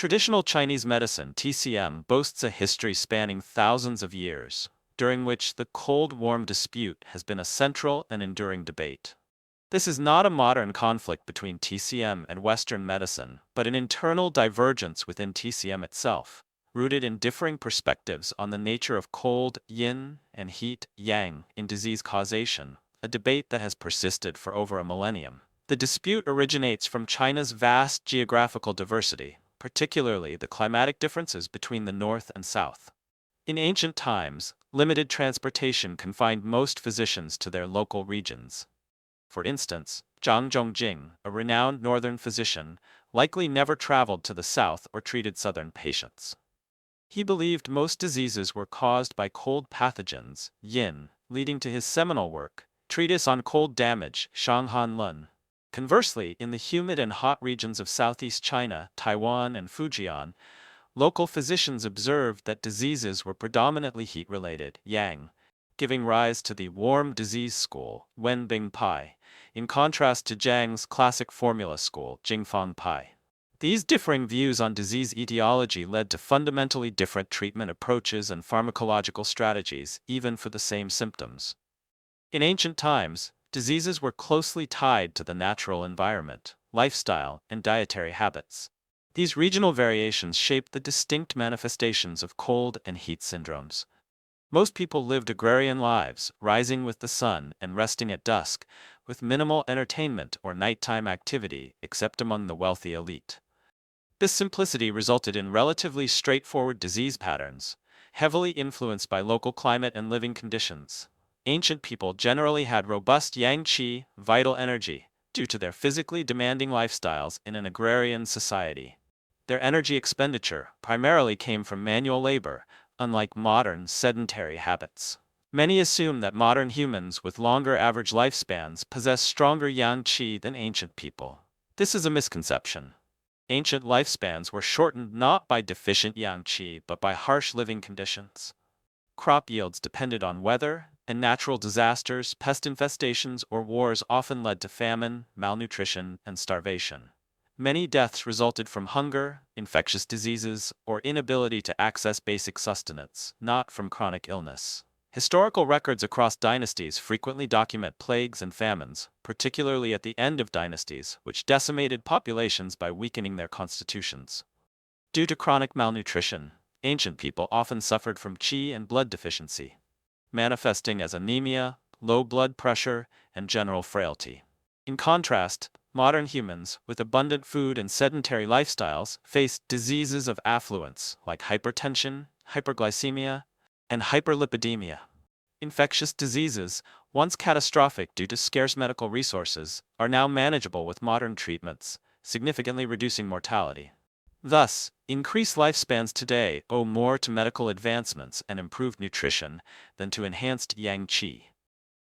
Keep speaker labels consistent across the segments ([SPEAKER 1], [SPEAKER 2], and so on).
[SPEAKER 1] Traditional Chinese medicine, TCM, boasts a history spanning thousands of years, during which the cold-warm dispute has been a central and enduring debate. This is not a modern conflict between TCM and Western medicine, but an internal divergence within TCM itself, rooted in differing perspectives on the nature of cold, yin, and heat, yang, in disease causation, a debate that has persisted for over a millennium. The dispute originates from China's vast geographical diversity, particularly the climatic differences between the north and south. In ancient times, limited transportation confined most physicians to their local regions. For instance, Zhang Zhongjing, a renowned northern physician, likely never traveled to the south or treated southern patients. He believed most diseases were caused by cold pathogens, yin, leading to his seminal work, Treatise on Cold Damage, Shanghan Lun. Conversely, in the humid and hot regions of southeast China, Taiwan, and Fujian, local physicians observed that diseases were predominantly heat-related, yang, giving rise to the warm disease school, Wenbing Pai, in contrast to Zhang's classic formula school, Jingfang Pai. These differing views on disease etiology led to fundamentally different treatment approaches and pharmacological strategies, even for the same symptoms. In ancient times, diseases were closely tied to the natural environment, lifestyle, and dietary habits. These regional variations shaped the distinct manifestations of cold and heat syndromes. Most people lived agrarian lives, rising with the sun and resting at dusk, with minimal entertainment or nighttime activity except among the wealthy elite. This simplicity resulted in relatively straightforward disease patterns, heavily influenced by local climate and living conditions. Ancient people generally had robust yang qi, vital energy, due to their physically demanding lifestyles in an agrarian society. Their energy expenditure primarily came from manual labor, unlike modern sedentary habits. Many assume that modern humans with longer average lifespans possess stronger yang qi than ancient people. This is a misconception. Ancient lifespans were shortened not by deficient yang qi but by harsh living conditions. Crop yields depended on weather, and natural disasters, pest infestations, or wars often led to famine, malnutrition, and starvation. Many deaths resulted from hunger, infectious diseases, or inability to access basic sustenance, not from chronic illness. Historical records across dynasties frequently document plagues and famines, particularly at the end of dynasties, which decimated populations by weakening their constitutions. Due to chronic malnutrition, ancient people often suffered from qi and blood deficiency, manifesting as anemia, low blood pressure, and general frailty. In contrast, modern humans, with abundant food and sedentary lifestyles, face diseases of affluence like hypertension, hyperglycemia, and hyperlipidemia. Infectious diseases, once catastrophic due to scarce medical resources, are now manageable with modern treatments, significantly reducing mortality. Thus, increased lifespans today owe more to medical advancements and improved nutrition than to enhanced yang qi.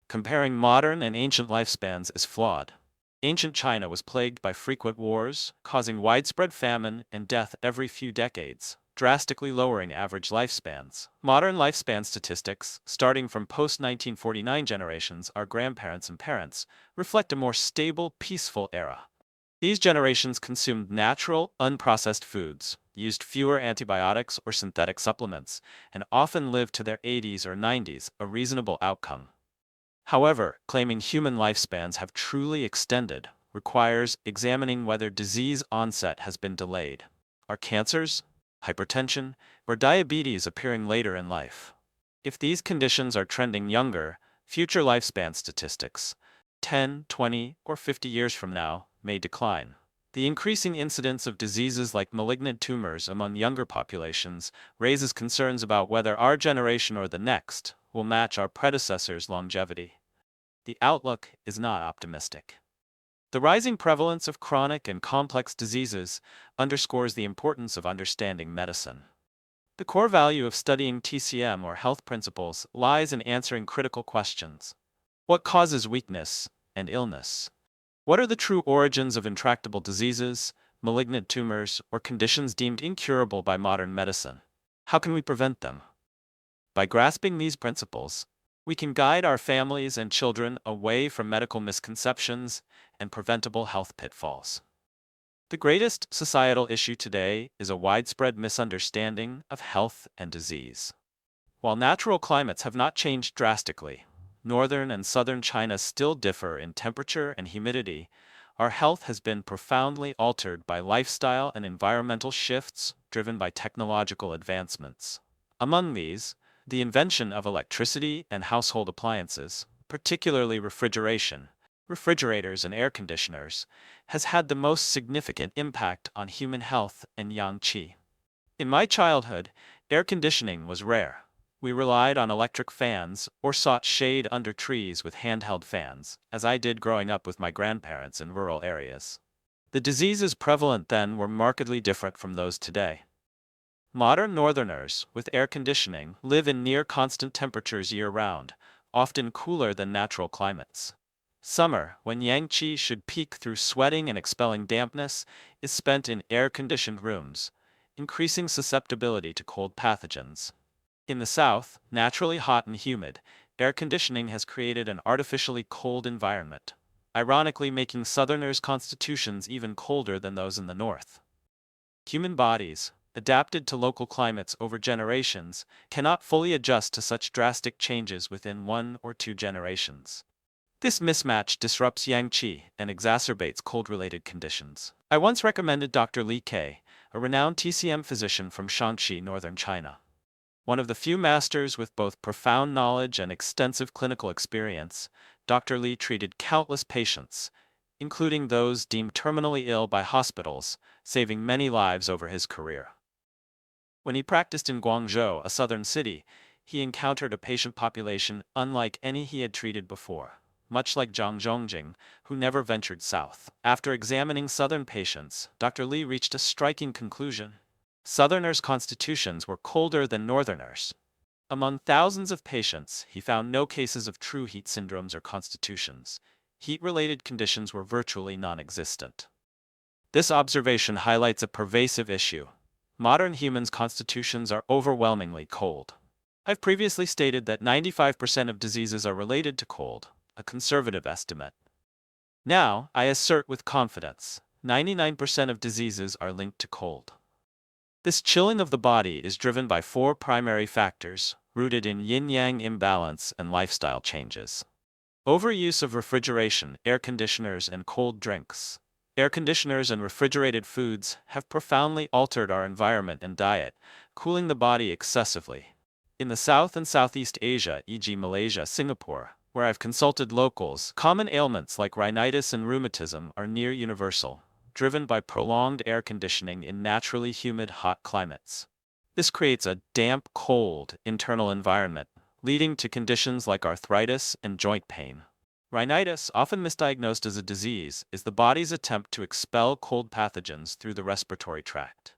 [SPEAKER 1] Comparing modern and ancient lifespans is flawed. Ancient China was plagued by frequent wars, causing widespread famine and death every few decades, drastically lowering average lifespans. Modern lifespan statistics, starting from post-1949 generations, our grandparents and parents, reflect a more stable, peaceful era. These generations consumed natural, unprocessed foods, used fewer antibiotics or synthetic supplements, and often lived to their 80s or 90s, a reasonable outcome. However, claiming human lifespans have truly extended requires examining whether disease onset has been delayed. Are cancers, hypertension, or diabetes appearing later in life? If these conditions are trending younger, future lifespan statistics, 10, 20, or 50 years from now, may decline. The increasing incidence of diseases like malignant tumors among younger populations raises concerns about whether our generation or the next will match our predecessors' longevity. The outlook is not optimistic. The rising prevalence of chronic and complex diseases underscores the importance of understanding medicine. The core value of studying TCM or health principles lies in answering critical questions. What causes weakness and illness? What are the true origins of intractable diseases, malignant tumors, or conditions deemed incurable by modern medicine? How can we prevent them? By grasping these principles, we can guide our families and children away from medical misconceptions and preventable health pitfalls. The greatest societal issue today is a widespread misunderstanding of health and disease. While natural climates have not changed drastically, northern and southern China still differ in temperature and humidity. Our health has been profoundly altered by lifestyle and environmental shifts driven by technological advancements. Among these, the invention of electricity and household appliances, particularly refrigerators and air conditioners, has had the most significant impact on human health and yang qi. In my childhood, air conditioning was rare. We relied on electric fans or sought shade under trees with handheld fans, as I did growing up with my grandparents in rural areas. The diseases prevalent then were markedly different from those today. Modern northerners, with air conditioning, live in near constant temperatures year-round, often cooler than natural climates. Summer, when yang qi should peak through sweating and expelling dampness, is spent in air-conditioned rooms, increasing susceptibility to cold pathogens. In the south, naturally hot and humid, air conditioning has created an artificially cold environment, ironically making southerners' constitutions even colder than those in the north. Human bodies, adapted to local climates over generations, cannot fully adjust to such drastic changes within 1 or 2 generations. This mismatch disrupts yang qi and exacerbates cold-related conditions. I once recommended Dr. Li Ke, a renowned TCM physician from Shaanxi, northern China. One of the few masters with both profound knowledge and extensive clinical experience, Dr. Li treated countless patients, including those deemed terminally ill by hospitals, saving many lives over his career. When he practiced in Guangzhou, a southern city, he encountered a patient population unlike any he had treated before, much like Zhang Zhongjing, who never ventured south. After examining southern patients, Dr. Li reached a striking conclusion. Southerners' constitutions were colder than northerners. Among thousands of patients, he found no cases of true heat syndromes or constitutions. Heat-related conditions were virtually non-existent. This observation highlights a pervasive issue. Modern humans' constitutions are overwhelmingly cold. I've previously stated that 95% of diseases are related to cold, a conservative estimate. Now, I assert with confidence, 99% of diseases are linked to cold. This chilling of the body is driven by 4 primary factors, rooted in yin-yang imbalance and lifestyle changes. Overuse of refrigeration, air conditioners, and cold drinks. Air conditioners and refrigerated foods have profoundly altered our environment and diet, cooling the body excessively. In the South and Southeast Asia, e.g. Malaysia, Singapore, where I've consulted locals, common ailments like rhinitis and rheumatism are near universal, driven by prolonged air conditioning in naturally humid, hot climates. This creates a damp, cold internal environment, leading to conditions like arthritis and joint pain. Rhinitis, often misdiagnosed as a disease, is the body's attempt to expel cold pathogens through the respiratory tract.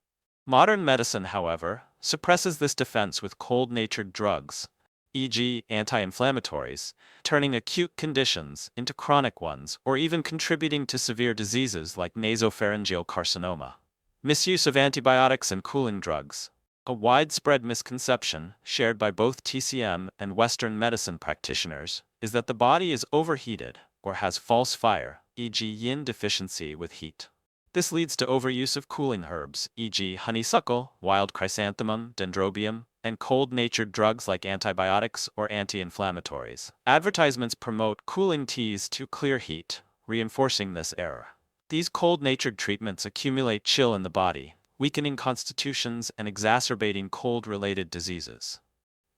[SPEAKER 1] Modern medicine, however, suppresses this defense with cold-natured drugs, e.g. anti-inflammatories, turning acute conditions into chronic ones or even contributing to severe diseases like nasopharyngeal carcinoma. Misuse of antibiotics and cooling drugs. A widespread misconception, shared by both TCM and Western medicine practitioners, is that the body is overheated or has false fire, e.g. yin deficiency with heat. This leads to overuse of cooling herbs, e.g. honeysuckle, wild chrysanthemum, dendrobium, and cold-natured drugs like antibiotics or anti-inflammatories. Advertisements promote cooling teas to clear heat, reinforcing this error. These cold-natured treatments accumulate chill in the body, weakening constitutions and exacerbating cold-related diseases.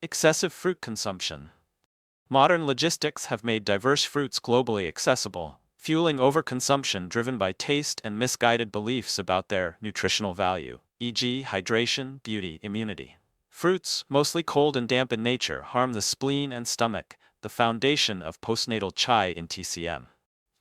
[SPEAKER 1] Excessive fruit consumption. Modern logistics have made diverse fruits globally accessible, fueling overconsumption driven by taste and misguided beliefs about their nutritional value, e.g. hydration, beauty, immunity. Fruits, mostly cold and damp in nature, harm the spleen and stomach, the foundation of postnatal chai in TCM.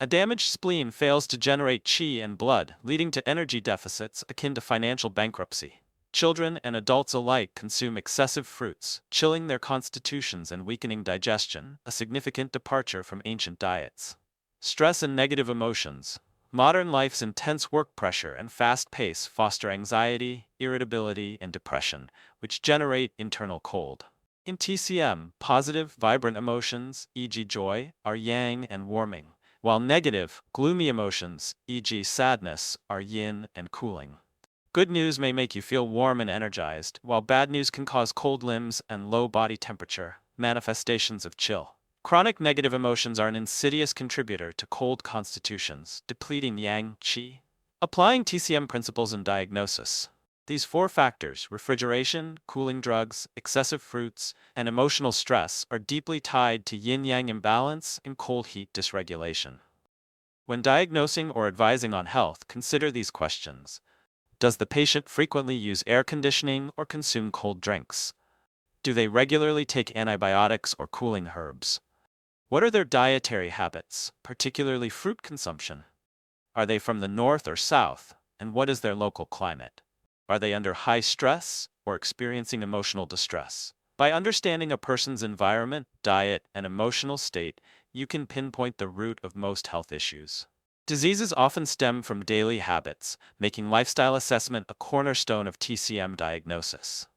[SPEAKER 1] A damaged spleen fails to generate qi and blood, leading to energy deficits akin to financial bankruptcy. Children and adults alike consume excessive fruits, chilling their constitutions and weakening digestion, a significant departure from ancient diets. Stress and negative emotions. Modern life's intense work pressure and fast pace foster anxiety, irritability, and depression, which generate internal cold. In TCM, positive, vibrant emotions, e.g. joy, are yang and warming, while negative, gloomy emotions, e.g. sadness, are yin and cooling. Good news may make you feel warm and energized, while bad news can cause cold limbs and low body temperature, manifestations of chill. Chronic negative emotions are an insidious contributor to cold constitutions, depleting yang, qi. Applying TCM principles in diagnosis. These four factors, refrigeration, cooling drugs, excessive fruits, and emotional stress, are deeply tied to yin-yang imbalance and cold-heat dysregulation. When diagnosing or advising on health, consider these questions. Does the patient frequently use air conditioning or consume cold drinks? Do they regularly take antibiotics or cooling herbs? What are their dietary habits, particularly fruit consumption? Are they from the north or south, and what is their local climate? Are they under high stress or experiencing emotional distress? By understanding a person's environment, diet, and emotional state, you can pinpoint the root of most health issues. Diseases often stem from daily habits, making lifestyle assessment a cornerstone of TCM diagnosis.